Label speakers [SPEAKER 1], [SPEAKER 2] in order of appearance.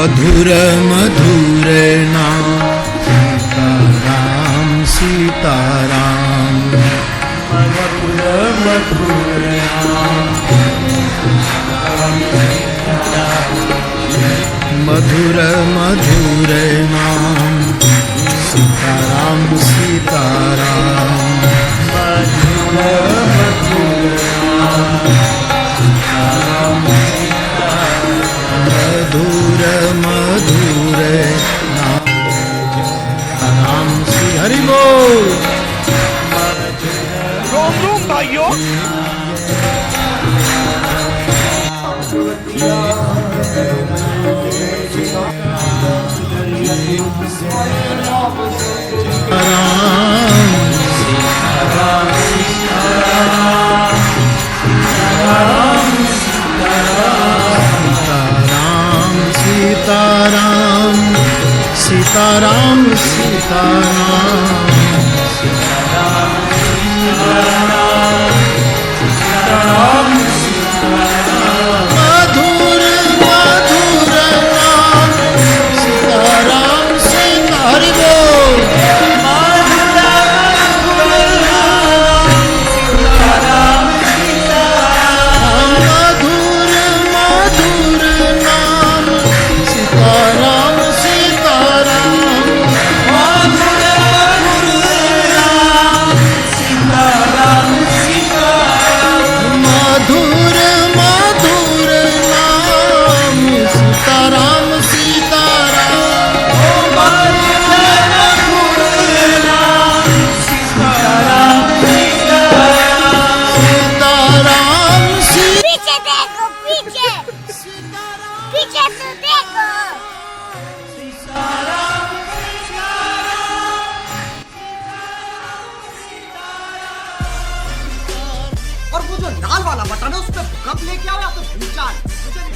[SPEAKER 1] मधुर मधुर नाम सीताराम सीताराम।
[SPEAKER 2] मधुर मधुर नाम
[SPEAKER 1] मधुर मधुर नाम सीताराम सीताराम।
[SPEAKER 2] मधुर मधुर नाम
[SPEAKER 1] मधुर मधुर नाम राम श्री हरि बोल।
[SPEAKER 3] रोम रोम भाइयों,
[SPEAKER 1] सीताराम सीताराम सीताराम। मधुर मधुर नाम सीताराम सीता हरि बोल। मधुर मधुर नाम सीताराम सीताराम। मधुर मधुर नाम सीताराम सीताराम। सीताराम सी
[SPEAKER 4] पीछे देखो, पीछे पीछे तो देखो।
[SPEAKER 5] और वो जो लाल वाला बटन है उस पर भूकंप लेके आओ या तो भूचाल, मुझे नहीं